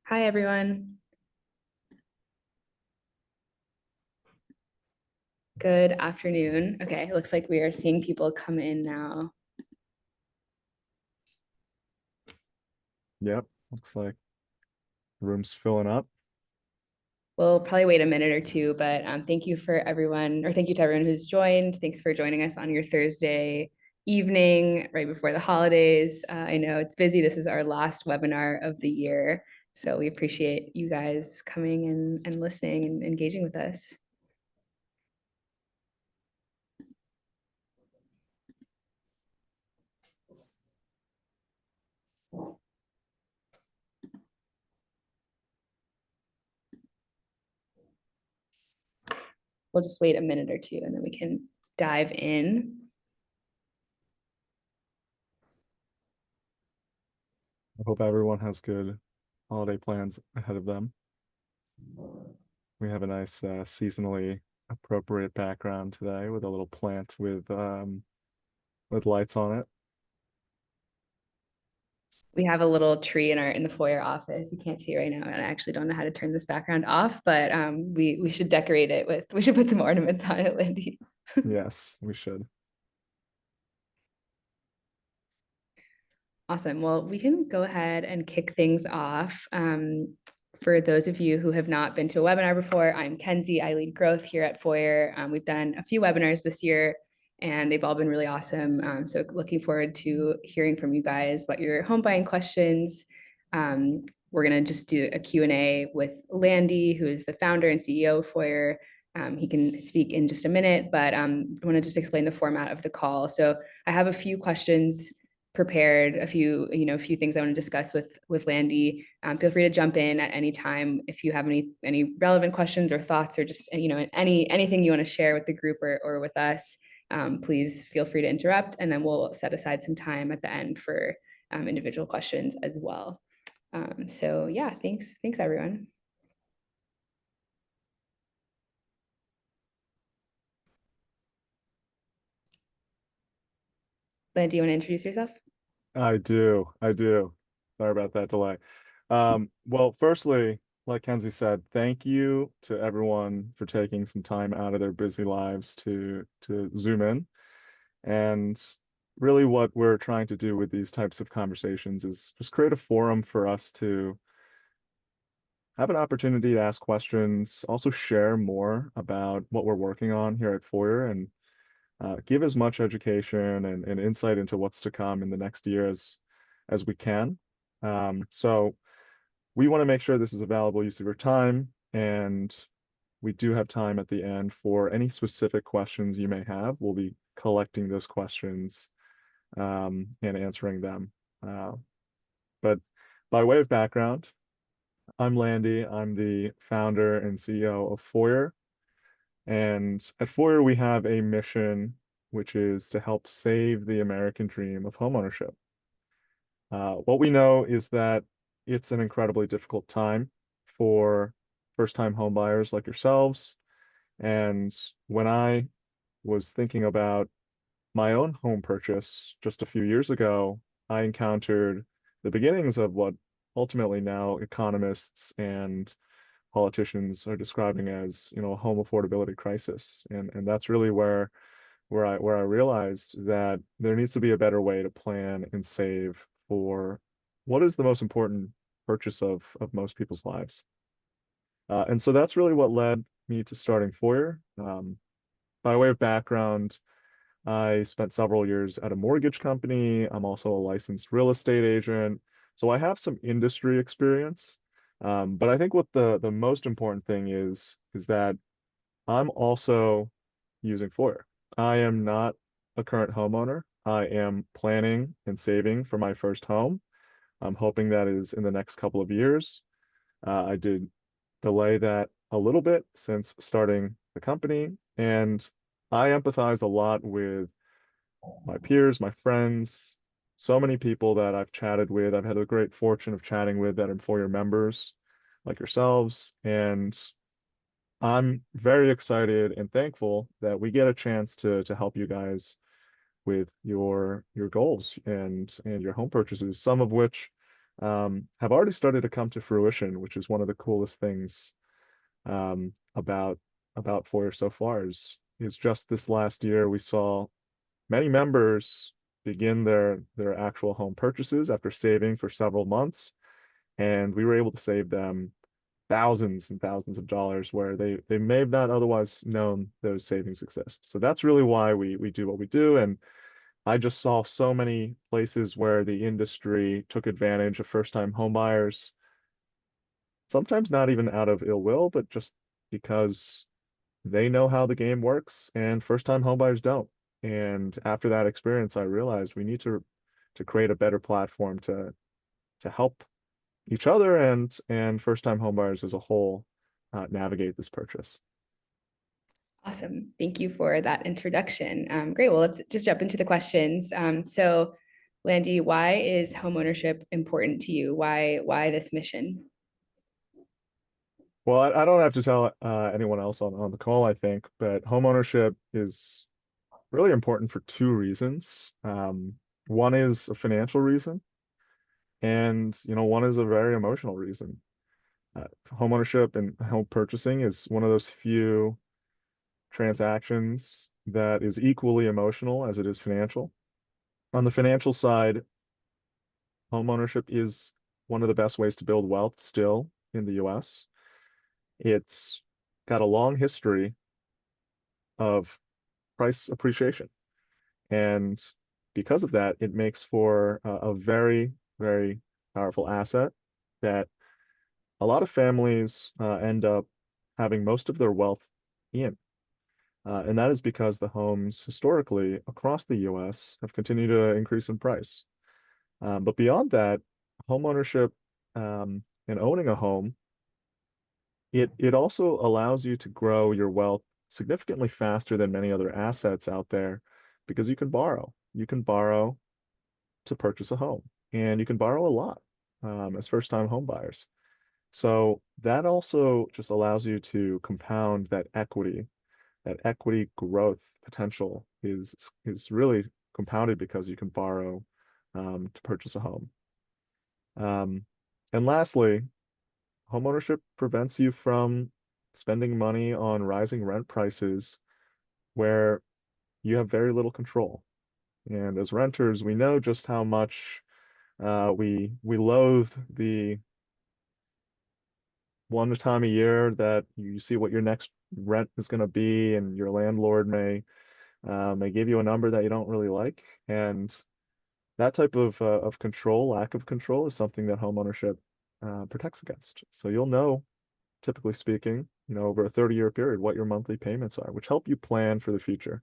Hi, everyone. Good afternoon. Okay, it looks like we are seeing people come in now. Yep, looks like the room's filling up. We'll probably wait a minute or two, but thank you for everyone, or thank you to everyone who's joined. Thanks for joining us on your Thursday evening right before the holidays. I know it's busy. This is our last webinar of the year. So we appreciate you guys coming and listening and engaging with us. We'll just wait a minute or two and then we can dive in. I hope everyone has good holiday plans ahead of them. We have a nice seasonally appropriate background today with a little plant with lights on it. We have a little tree in the foyer office. You can't see it right now, and I actually don't know how to turn this background off, but we should decorate it with we should put some ornaments on it, Landy. Yes, we should. Awesome. Well, we can go ahead and kick things off. For those of you who have not been to a webinar before, I'm Kenzie. I lead growth here at Foyer. We've done a few webinars this year, and they've all been really awesome. So looking forward to hearing from you guys about your home buying questions. We're going to just do a Q&A with Landy, who is the founder and CEO of Foyer. He can speak in just a minute, but I want to just explain the format of the call. So I have a few questions prepared, a few things I want to discuss with Landy. Feel free to jump in at any time if you have any relevant questions or thoughts, or just anything you want to share with the group or with us. Please feel free to interrupt, and then we'll set aside some time at the end for individual questions as well. So yeah, thanks everyone. Landy, do you want to introduce yourself? I do. Sorry about that delay. Well, firstly, like Kenzie said, thank you to everyone for taking some time out of their busy lives to zoom in. And really what we're trying to do with these types of conversations is just create a forum for us to have an opportunity to ask questions, also share more about what we're working on here at Foyer, and give as much education and insight into what's to come in the next year as we can. So we want to make sure this is a valuable use of your time, and we do have time at the end for any specific questions you may have. We'll be collecting those questions and answering them. Uh, but by way of background, I'm Landy. I'm the founder and CEO of Foyer. And at Foyer, we have a mission, which is to help save the American dream of homeownership. What we know is that it's an incredibly difficult time for first-time home buyers like yourselves. And when I was thinking about my own home purchase just a few years ago, I encountered the beginnings of what ultimately now economists and politicians are describing as, a home affordability crisis. And that's really where I realized that there needs to be a better way to plan and save for what is the most important purchase of most people's lives. And so that's really what led me to starting Foyer. By way of background, I spent several years at a mortgage company. I'm also a licensed real estate agent. So I have some industry experience. But I think what the most important thing is that I'm also using Foyer. I am not a current homeowner. I am planning and saving for my first home. I'm hoping that is in the next couple of years. I did delay that a little bit since starting the company, and I empathize a lot with my peers, my friends, so many people that I've chatted with. I've had the great fortune of chatting with that are Foyer members like yourselves, and I'm very excited and thankful that we get a chance to help you guys with your goals and your home purchases, some of which have already started to come to fruition, which is one of the coolest things um, about Foyer so far. Is just this last year we saw many members begin their actual home purchases after saving for several months, and we were able to save them thousands and thousands of dollars where they may have not otherwise known those savings exist. So that's really why we do what we do. And I just saw so many places where the industry took advantage of first-time home buyers, sometimes not even out of ill will, but just because they know how the game works and first-time home buyers don't. And after that experience, I realized we need to create a better platform to help each other and first-time homebuyers as a whole navigate this purchase. Awesome. Thank you for that introduction. Great. Well, let's just jump into the questions. So, Landy, why is homeownership important to you? Why this mission? Well, I don't have to tell anyone else on the call, I think, but homeownership is really important for two reasons. One is a financial reason, and one is a very emotional reason. Homeownership and home purchasing is one of those few transactions that is equally emotional as it is financial. On the financial side, homeownership is one of the best ways to build wealth still in the US. It's got a long history of price appreciation. And because of that, it makes for a very, very powerful asset that a lot of families end up having most of their wealth in. And that is because the homes historically across the US have continued to increase in price. But beyond that, home ownership and owning a home, it also allows you to grow your wealth significantly faster than many other assets out there because you can borrow. You can borrow to purchase a home, and you can borrow a lot as first-time home buyers. So that also just allows you to compound that equity. That equity growth potential is really compounded because you can borrow to purchase a home. Um, and lastly, homeownership prevents you from spending money on rising rent prices where you have very little control. And as renters, we know just how much we loathe the one time a year that you see what your next rent is going to be, and your landlord may give you a number that you don't really like. And that type of control, lack of control, is something that homeownership protects against. So you'll know, typically speaking, over a 30-year period, what your monthly payments are, which help you plan for the future.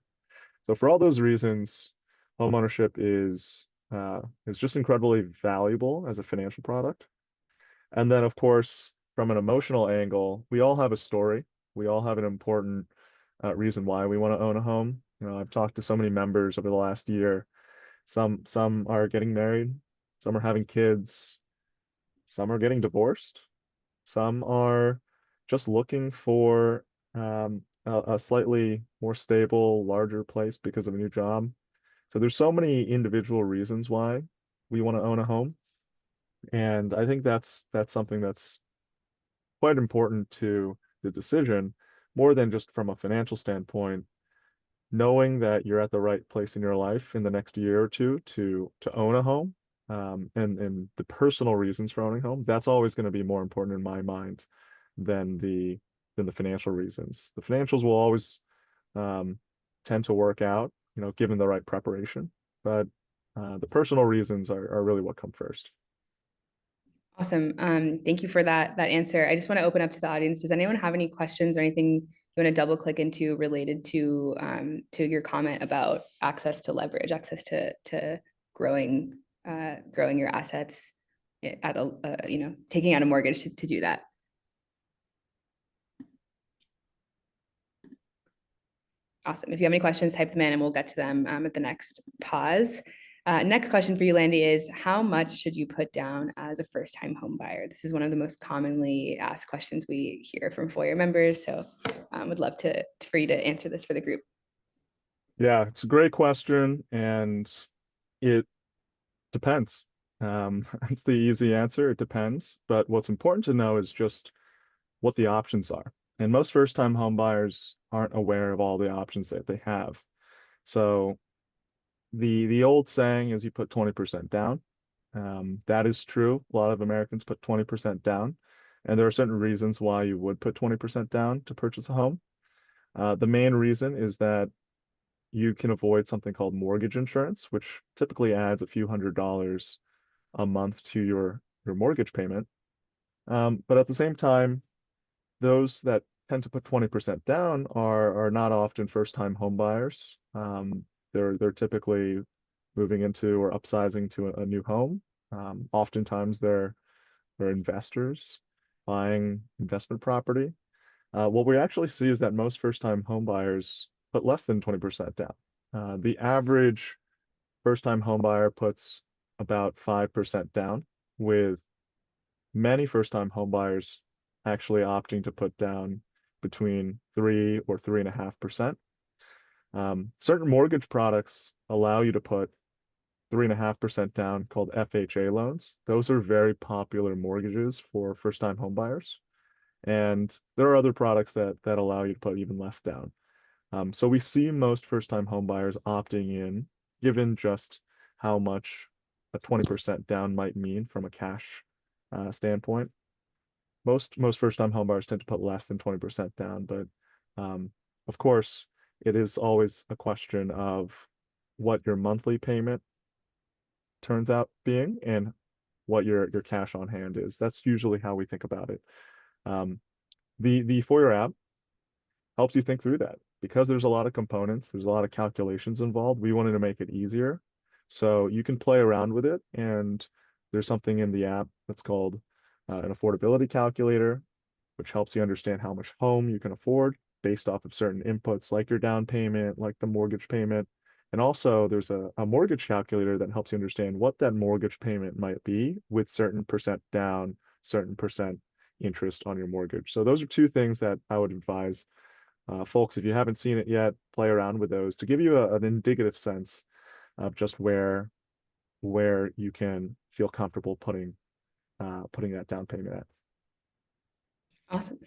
So for all those reasons, homeownership is just incredibly valuable as a financial product. And then, of course, from an emotional angle, we all have a story. We all have an important reason why we want to own a home. I've talked to so many members over the last year. Some are getting married, some are having kids, some are getting divorced, some are just looking for a slightly more stable, larger place because of a new job. So there's so many individual reasons why we want to own a home. And I think that's something that's quite important to the decision, more than just from a financial standpoint, knowing that you're at the right place in your life in the next year or two to own a home, and the personal reasons for owning a home, that's always going to be more important in my mind than the financial reasons. The financials will always um, tend to work out, given the right preparation, but the personal reasons are really what come first. Awesome. Thank you for that answer. I just want to open up to the audience. Does anyone have any questions or anything you want to double click into related to your comment about access to leverage, access to growing growing your assets at taking out a mortgage to do that? Awesome. If you have any questions, type them in and we'll get to them at the next pause. Next question for you, Landy, is how much should you put down as a first-time home buyer? This is one of the most commonly asked questions we hear from Foyer members. So would love for you to answer this for the group. Yeah, it's a great question, and it depends. That's the easy answer. It depends. But what's important to know is just what the options are. And most first-time home buyers aren't aware of all the options that they have. So the old saying is you put 20% down. That is true. A lot of Americans put 20% down, and there are certain reasons why you would put 20% down to purchase a home. The main reason is that you can avoid something called mortgage insurance, which typically adds a few $100s a month to your mortgage payment. But at the same time, those that tend to put 20% down are not often first-time home buyers. They're typically moving into or upsizing to a new home. Oftentimes they're investors buying investment property. What we actually see is that most first-time home buyers put less than 20% down. The average first-time home buyer puts about 5% down, with many first-time home buyers actually opting to put down between 3 or 3.5%. Certain mortgage products allow you to put 3.5% down called FHA loans. Those are very popular mortgages for first-time home buyers. And there are other products that allow you to put even less down. So we see most first-time home buyers opting in, given just how much a 20% down might mean from a cash standpoint. Most first-time home buyers tend to put less than 20% down, but um, of course, it is always a question of what your monthly payment turns out being and what your cash on hand is. That's usually how we think about it. Um, the Foyer app helps you think through that because there's a lot of components, there's a lot of calculations involved. We wanted to make it easier. So you can play around with it, and there's something in the app that's called an affordability calculator, which helps you understand how much home you can afford based off of certain inputs like your down payment, like the mortgage payment. And also there's a mortgage calculator that helps you understand what that mortgage payment might be with certain percent down, certain percent interest on your mortgage. So those are two things that I would advise folks, if you haven't seen it yet, play around with those to give you an indicative sense of just where you can feel comfortable putting that down payment at. Awesome.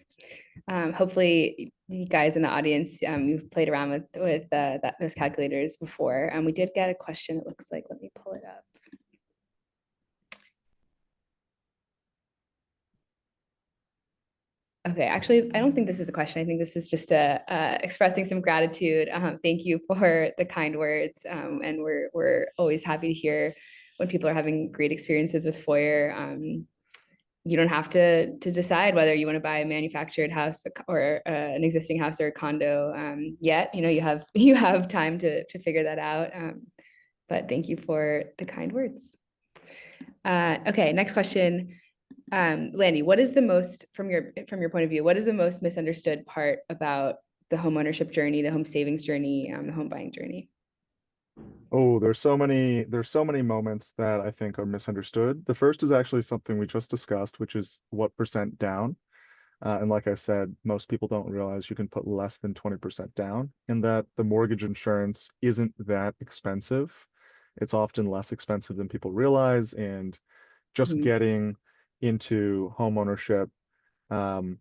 Hopefully you guys in the audience, you've played around with those calculators before. We did get a question, it looks like. Let me pull it up. Okay, actually, I don't think this is a question. I think this is just expressing some gratitude. Thank you for the kind words, and we're always happy to hear when people are having great experiences with Foyer. You don't have to decide whether you want to buy a manufactured house or an existing house or a condo yet. You know, you have time to figure that out. But thank you for the kind words. Okay, next question. Landy, what is the most, from your point of view, what is the most misunderstood part about the home ownership journey, the home savings journey, the home buying journey? Oh, there's so many moments that I think are misunderstood. The first is actually something we just discussed, which is what percent down. And like I said, most people don't realize you can put less than 20% down, and that the mortgage insurance isn't that expensive. It's often less expensive than people realize, and just Mhm. into home ownership, um,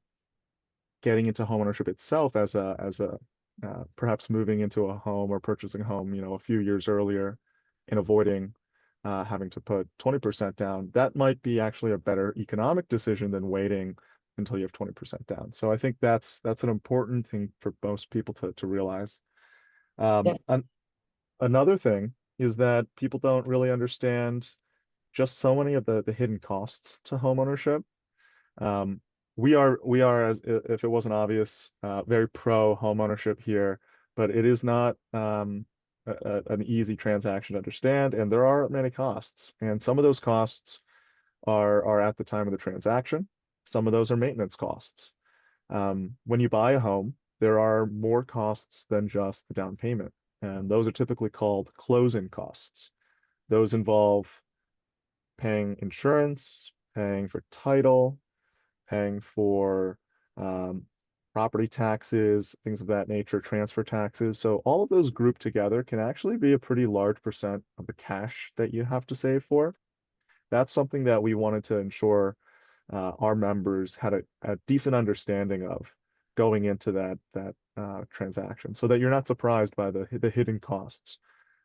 getting into home ownership itself as a perhaps moving into a home or purchasing a home, a few years earlier and avoiding having to put 20% down, that might be actually a better economic decision than waiting until you have 20% down. So I think that's an important thing for most people to realize. And another thing is that people don't really understand just so many of the hidden costs to home ownership. Um, we are, as if it wasn't obvious, very pro home ownership here, but it is not an easy transaction to understand, and there are many costs, and some of those costs are at the time of the transaction. Some of those are maintenance costs. When you buy a home, there are more costs than just the down payment, and those are typically called closing costs. Those involve paying insurance, paying for title, paying for um, property taxes, things of that nature, transfer taxes. So all of those grouped together can actually be a pretty large percent of the cash that you have to save for. that's something that we wanted to ensure our members had a decent understanding of going into that transaction, so that you're not surprised by the hidden costs.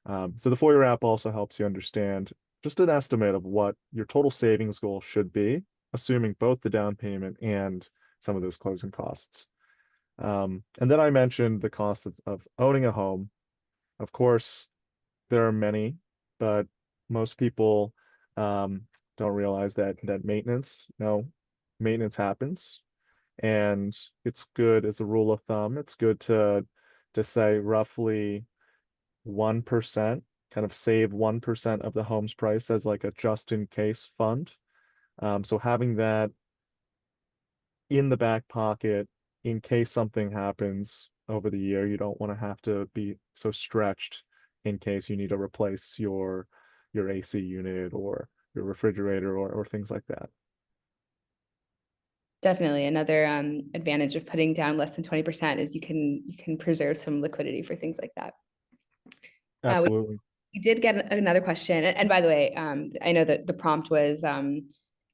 So the Foyer app also helps you understand just an estimate of what your total savings goal should be, assuming both the down payment and some of those closing costs. And then I mentioned the cost of owning a home. Of course, there are many, but most people don't realize that maintenance happens, and it's good as a rule of thumb. It's good to say roughly 1%, kind of save 1% of the home's price as like a just in case fund. So having that in the back pocket in case something happens over the year, you don't want to have to be so stretched in case you need to replace your AC unit or your refrigerator or things like that. Definitely. Another advantage of putting down less than 20% is you can preserve some liquidity for things like that. We Absolutely. We did get another question, and by the way, I know that the prompt was,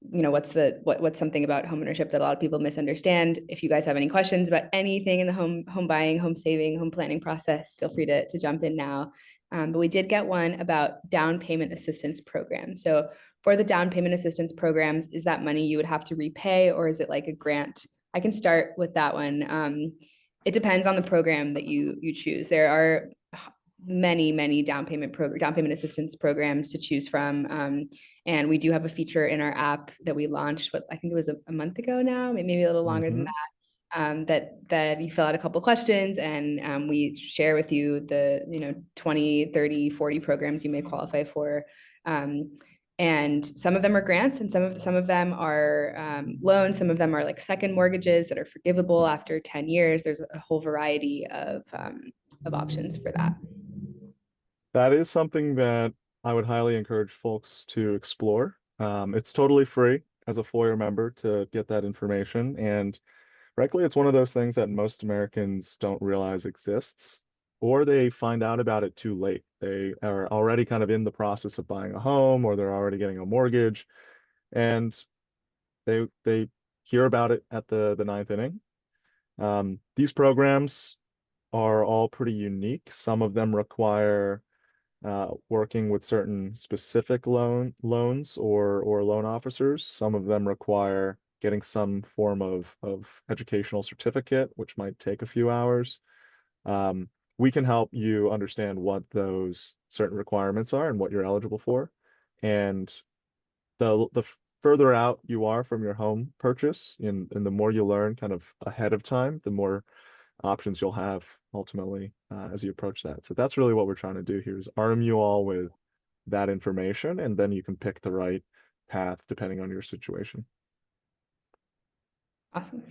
what's something about homeownership that a lot of people misunderstand. If you guys have any questions about anything in the home buying, home saving, home planning process, feel free to jump in now. But we did get one about down payment assistance program. So for the down payment assistance programs, is that money you would have to repay, or is it like a grant? I can start with that one. It depends on the program that you choose. There are many down payment assistance programs to choose from. And we do have a feature in our app that we launched, what I think it was a month ago now, maybe a little longer than Hmm. that. That you fill out a couple questions, and we share with you the 20, 30, 40 programs you may qualify for. And some of them are grants, and some of them are loans. Some of them are like second mortgages that are forgivable after 10 years. There's a whole variety of options for that. That is something that I would highly encourage folks to explore. It's totally free as a Foyer member to get that information. And frankly, it's one of those things that most Americans don't realize exists, or they find out about it too late. They are already kind of in the process of buying a home, or they're already getting a mortgage, and they hear about it at the ninth inning. These programs are all pretty unique. Some of them require working with certain specific loans or loan officers. Some of them require getting some form of educational certificate, which might take a few hours. We can help you understand what those certain requirements are and what you're eligible for. And the further out you are from your home purchase, and the more you learn kind of ahead of time, the more options you'll have ultimately as you approach that. So that's really what we're trying to do here is arm you all with that information, and then you can pick the right path depending on your situation. Awesome.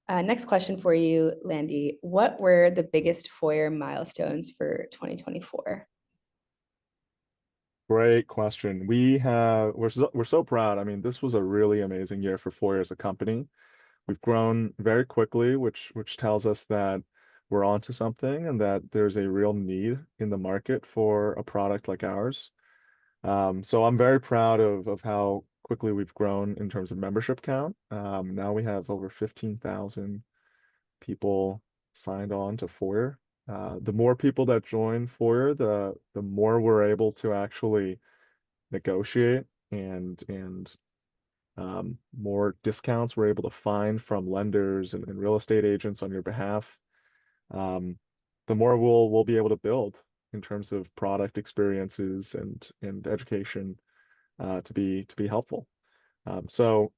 Next question for you, Landy. What were the biggest Foyer milestones for 2024? Great question. We're so proud. I mean, this was a really amazing year for Foyer as a company. We've grown very quickly, which tells us that we're onto something and that there's a real need in the market for a product like ours. So I'm very proud of how quickly we've grown in terms of membership count. Now we have over 15,000 people signed on to Foyer. The more people that join Foyer, the more we're able to actually negotiate and more discounts we're able to find from lenders and real estate agents on your behalf. Um, the more we'll be able to build in terms of product experiences and education to be helpful. So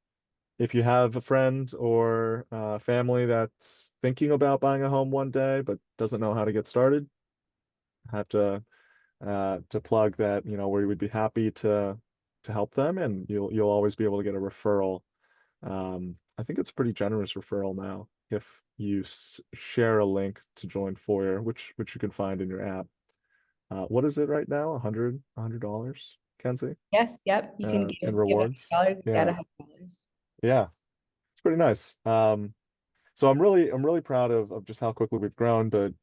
if you have a friend or family that's thinking about buying a home one day but doesn't know how to get started, I have to plug that, we would be happy to help them, and you'll always be able to get a referral. I think it's a pretty generous referral now if you share a link to join Foyer, which you can find in your app. What is it right now? $100, Kenzie, Yes, yep. You can in give rewards. $100, you get Yeah, $100. yeah, it's pretty nice. So I'm really proud of just how quickly we've grown, but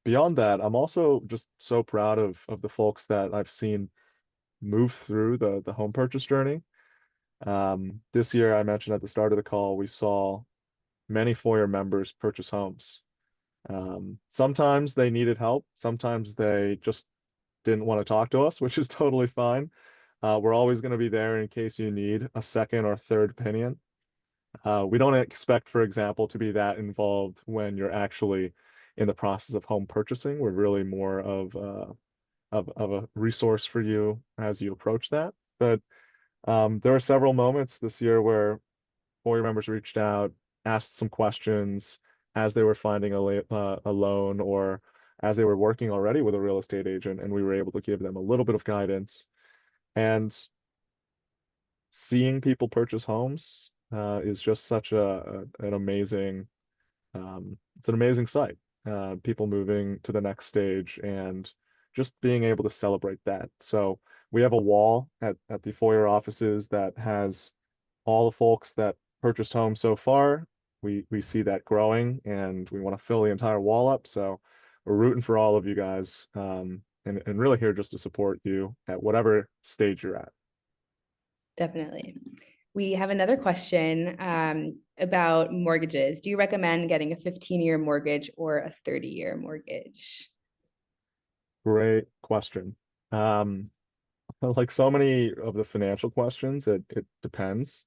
beyond that, I'm also just so proud of the folks that I've seen move through the home purchase journey. This year, I mentioned at the start of the call, we saw many Foyer members purchase homes. Sometimes they needed help. Sometimes they just didn't want to talk to us, which is totally fine. We're always going to be there in case you need a second or third opinion. We don't expect, for example, to be that involved when you're actually in the process of home purchasing. We're really more of a resource for you as you approach that. But there are several moments this year where Foyer members reached out, asked some questions as they were finding a loan or as they were working already with a real estate agent, and we were able to give them a little bit of guidance. And seeing people purchase homes is just such an amazing it's an amazing sight. People moving to the next stage and just being able to celebrate that. So we have a wall at the Foyer offices that has all the folks that purchased homes so far. We see that growing and we want to fill the entire wall up. So we're rooting for all of you guys and really here just to support you at whatever stage you're at. Definitely. We have another question about mortgages. Do you recommend getting a 15-year mortgage or a 30-year mortgage? Great question. Like so many of the financial questions, it depends.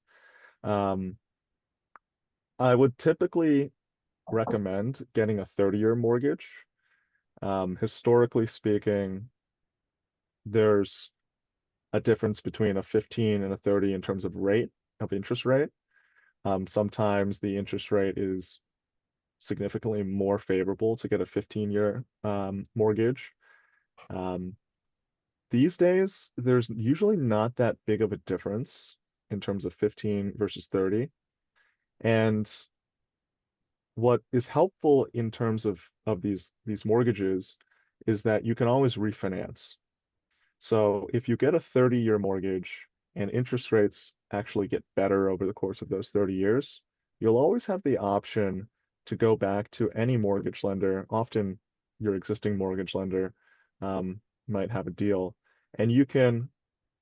Um, I would typically recommend getting a 30-year mortgage. Historically speaking, there's a difference between a 15 and a 30 in terms of rate, of interest rate. Sometimes the interest rate is significantly more favorable to get a 15-year mortgage. Um, these days, there's usually not that big of a difference in terms of 15 versus 30. And what is helpful in terms of these mortgages is that you can always refinance. So if you get a 30-year mortgage and interest rates actually get better over the course of those 30 years, you'll always have the option to go back to any mortgage lender. Often your existing mortgage lender might have a deal, and you can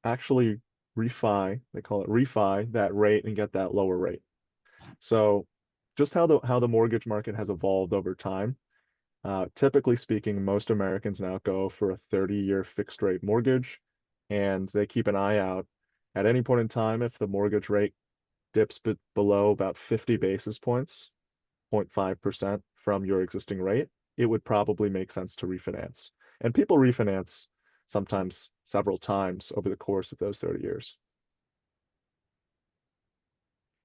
actually they call it refi that rate and get that lower rate. So just how the mortgage market has evolved over time. Typically speaking, most Americans now go for a 30-year fixed rate mortgage, and they keep an eye out at any point in time if the mortgage rate dips below about 50 basis points, 0.5% from your existing rate, it would probably make sense to refinance. And people refinance sometimes several times over the course of those 30 years.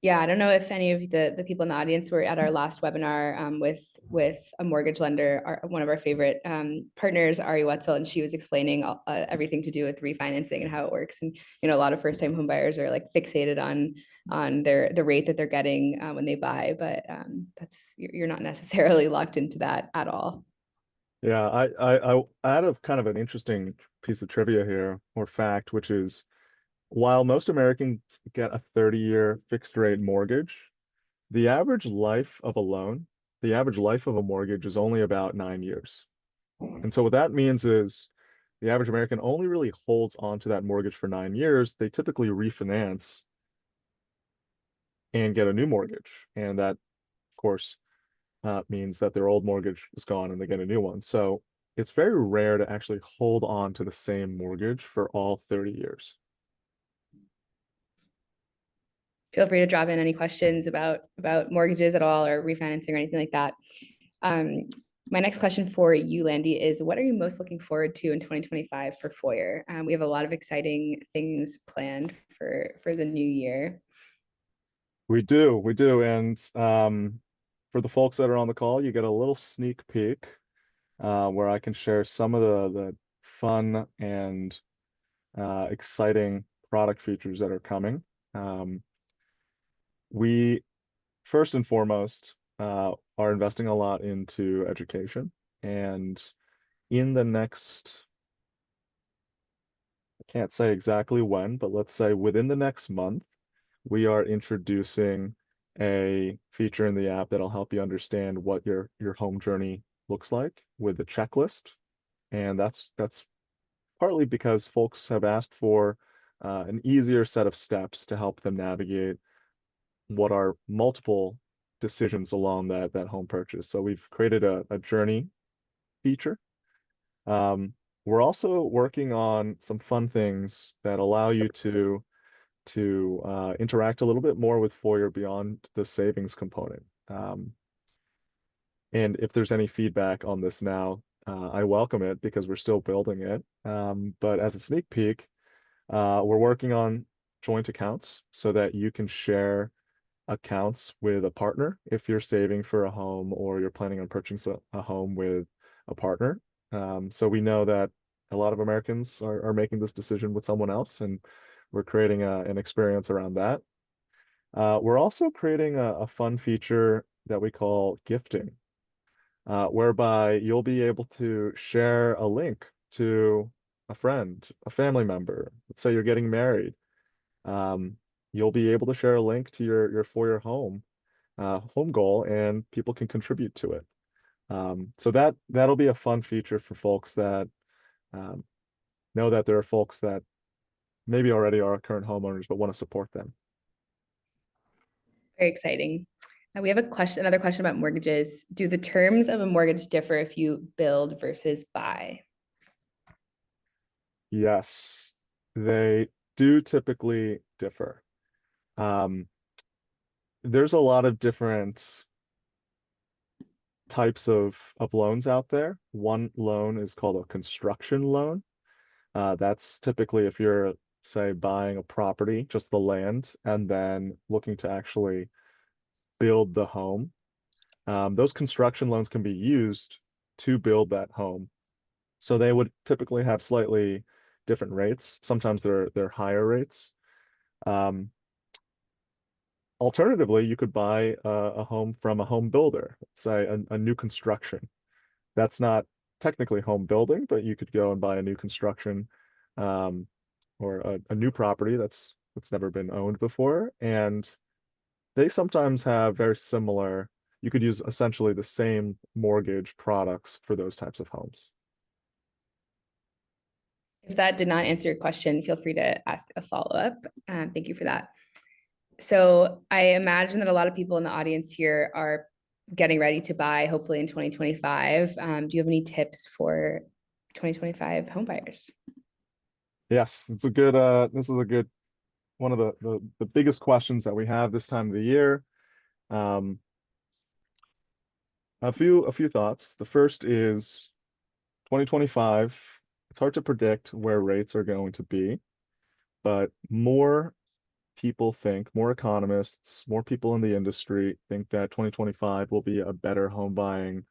Yeah, I don't know if any of the people in the audience were at our last webinar with a mortgage lender, one of our favorite partners, Ari Wetzel, and she was explaining everything to do with refinancing and how it works. And a lot of first-time home buyers are like fixated on the rate that they're getting when they buy, but you're not necessarily locked into that at all. Yeah, I add a kind of an interesting piece of trivia here or fact, which is while most Americans get a 30-year fixed rate mortgage, the average life of a loan, the average life of a mortgage is only about 9 years. And so what that means is the average American only really holds on to that mortgage for 9 years. They typically refinance and get a new mortgage. And that, of course, means that their old mortgage is gone and they get a new one. So it's very rare to actually hold on to the same mortgage for all 30 years. Feel free to drop in any questions about mortgages at all or refinancing or anything like that. My next question for you, Landy, is what are you most looking forward to in 2025 for Foyer? We have a lot of exciting things planned for the new year. We do. And for the folks that are on the call, you get a little sneak peek where I can share some of the fun and exciting product features that are coming. We first and foremost are investing a lot into education, and in the next, I can't say exactly when, but let's say within the next month, we are introducing a feature in the app that'll help you understand what your home journey looks like with a checklist, and that's partly because folks have asked for an easier set of steps to help them navigate what are multiple decisions along that home purchase. So we've created a journey feature. Um, we're also working on some fun things that allow you to interact a little bit more with Foyer beyond the savings component. And if there's any feedback on this now, I welcome it because we're still building it. But as a sneak peek, we're working on joint accounts so that you can share accounts with a partner if you're saving for a home or you're planning on purchasing a home with a partner. So we know that a lot of Americans are making this decision with someone else, and we're creating an experience around that. We're also creating a fun feature that we call gifting, whereby you'll be able to share a link to a friend, a family member. Let's say you're getting married. Um, you'll be able to share a link to your for your home goal, and people can contribute to it. So that'll be a fun feature for folks that um, know that there are folks that maybe already are current homeowners but want to support them. Very exciting. We have another question about mortgages. Do the terms of a mortgage differ if you build versus buy? Yes, they do typically differ. Um, there's a lot of different types of loans out there. One loan is called a construction loan. That's typically if you're, say, buying a property, just the land, and then looking to actually build the home. Those construction loans can be used to build that home. So they would typically have slightly different rates. Sometimes they're higher rates. Um, Alternatively, you could buy a home from a home builder, say a new construction. That's not technically home building, but you could go and buy a new construction um, or a new property that's never been owned before. And they sometimes have very similar, you could use essentially the same mortgage products for those types of homes. If that did not answer your question, feel free to ask a follow-up. Thank you for that. So I imagine that a lot of people in the audience here are getting ready to buy, hopefully in 2025. Do you have any tips for 2025 home buyers? Yes, this is a good one of the biggest questions that we have this time of the year. Um, a few thoughts. The first is 2025. It's hard to predict where rates are going to be, but more people think, more economists, more people in the industry think that 2025 will be a better home buying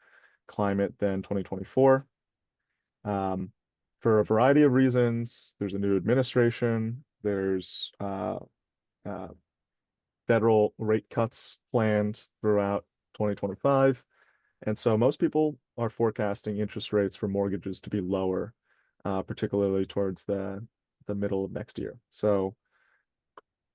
climate than 2024. Um, for a variety of reasons, there's a new administration, there's uh, federal rate cuts planned throughout 2025. And so most people are forecasting interest rates for mortgages to be lower, particularly towards the middle of next year. So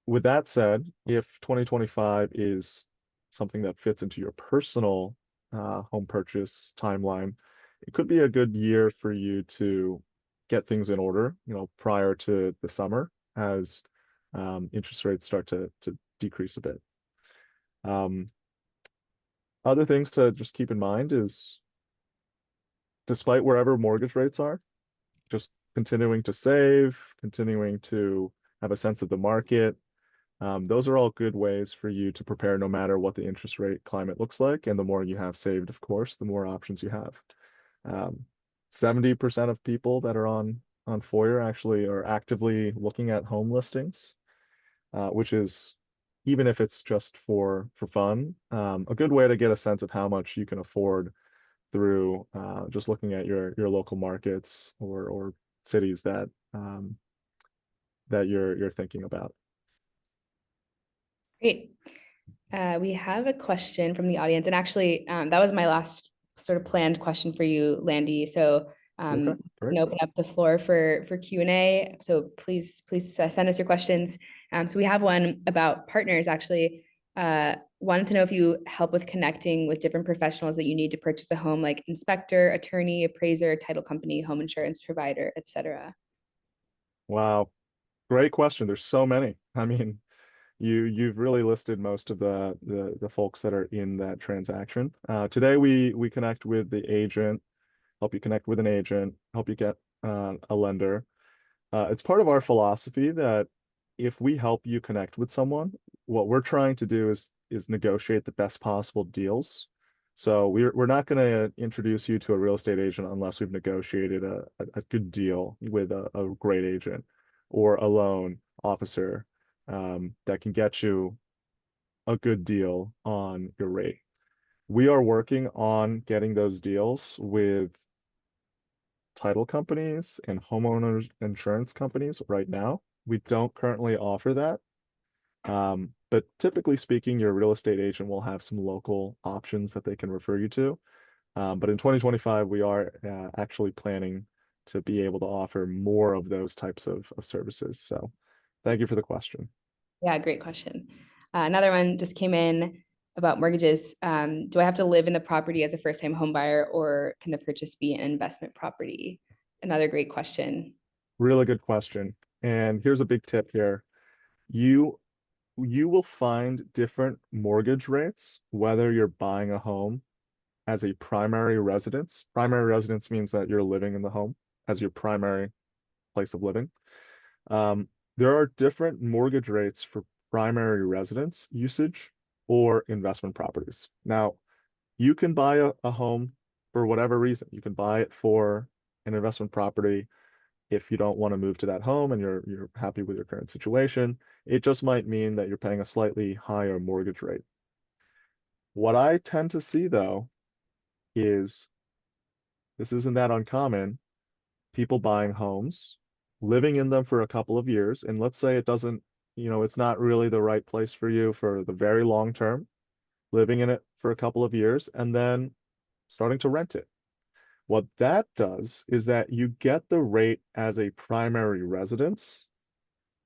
with that said, if 2025 is something that fits into your personal home purchase timeline, it could be a good year for you to get things in order, prior to the summer as interest rates start to decrease a bit. Um, Other things to just keep in mind is despite wherever mortgage rates are, just continuing to save, continuing to have a sense of the market. Those are all good ways for you to prepare no matter what the interest rate climate looks like. And the more you have saved, of course, the more options you have. 70% of people that are on Foyer actually are actively looking at home listings, which is, even if it's just for fun, a good way to get a sense of how much you can afford through just looking at your local markets or cities that you're thinking about. Great. We have a question from the audience, and actually, that was my last sort of planned question for you, Landy. So Okay, we can great. open up the floor for Q&A. So please send us your questions. So we have one about partners, actually. Wanted to know if you help with connecting with different professionals that you need to purchase a home, like inspector, attorney, appraiser, title company, home insurance provider, etc. Wow, great question. There's so many. I mean, you've really listed most of the folks that are in that transaction. Today we connect with the agent, help you connect with an agent, help you get a lender. It's part of our philosophy that if we help you connect with someone, what we're trying to do is negotiate the best possible deals. So we're not going to introduce you to a real estate agent unless we've negotiated a good deal with a great agent or a loan officer that can get you a good deal on your rate. We are working on getting those deals with title companies and homeowners insurance companies right now. We don't currently offer that. But typically speaking, your real estate agent will have some local options that they can refer you to. But in 2025, we are actually planning to be able to offer more of those types of services. So thank you for the question. Yeah, great question. Another one just came in about mortgages. Do I have to live in the property as a first-time home buyer, or can the purchase be an investment property? Another great question. Really good question. And here's a big tip here. You you will find different mortgage rates whether you're buying a home as a primary residence. Primary residence means that you're living in the home as your primary place of living. Um, there are different mortgage rates for primary residence usage or investment properties. Now, you can buy a home for whatever reason. You can buy it for an investment property if you don't want to move to that home and you're happy with your current situation. It just might mean that you're paying a slightly higher mortgage rate. What I tend to see though is this isn't that uncommon. People buying homes, living in them for a couple of years, and let's say it doesn't, it's not really the right place for you for the very long term, living in it for a couple of years, and then starting to rent it. What that does is that you get the rate as a primary residence,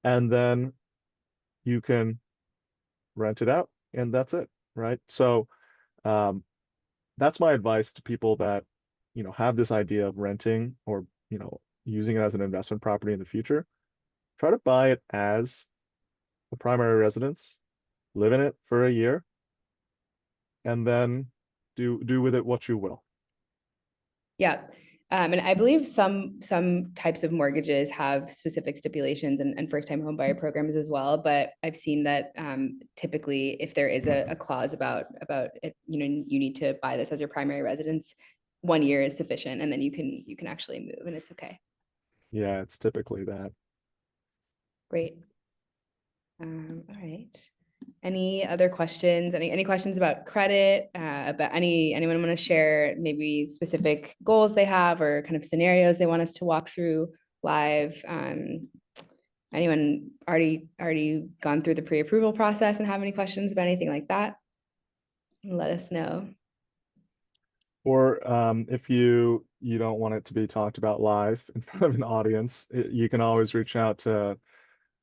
and then you can rent it out, and that's it, right? So um, that's my advice to people that, have this idea of renting or, using it as an investment property in the future. Try to buy it as a primary residence, live in it for a year, and then do with it what you will. Yeah. And I believe some types of mortgages have specific stipulations and first-time home buyer programs as well. But I've seen that typically, if there is a clause about it, you need to buy this as your primary residence, 1 year is sufficient, and then you can actually move, and it's okay. Yeah, it's typically that. Great. All right. Any other questions? Any questions about credit? About anyone want to share maybe specific goals they have or kind of scenarios they want us to walk through live? Anyone already gone through the pre-approval process and have any questions about anything like that? Let us know. Or if you don't want it to be talked about live in front of an audience, you can always reach out to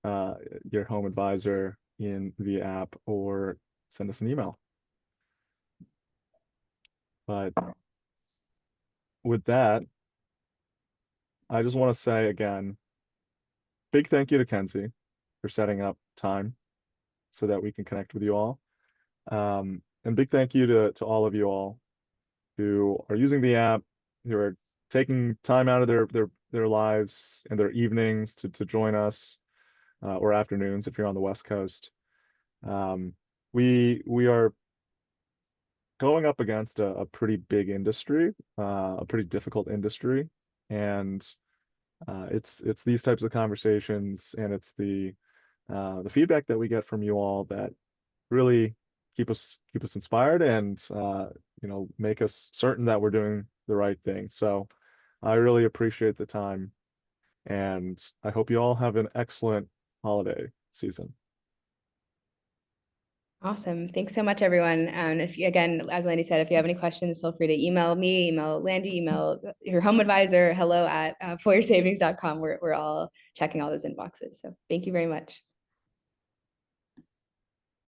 uh, your home advisor in the app or send us an email. But with that, I just want to say again, big thank you to Kenzie for setting up time so that we can connect with you all. And big thank you to all of you all who are using the app, who are taking time out of their lives and their evenings to join us, or afternoons if you're on the West Coast. Um, we are going up against a pretty big industry, a pretty difficult industry, and it's these types of conversations and it's the feedback that we get from you all that really keep us inspired and make us certain that we're doing the right thing. So I really appreciate the time, and I hope you all have an excellent holiday season. Awesome. Thanks so much, everyone. And if you, again, as Landy said, if you have any questions, feel free to email me, email Landy, email your home advisor, hello at foyersavings.com. We're all checking all those inboxes. So thank you very much.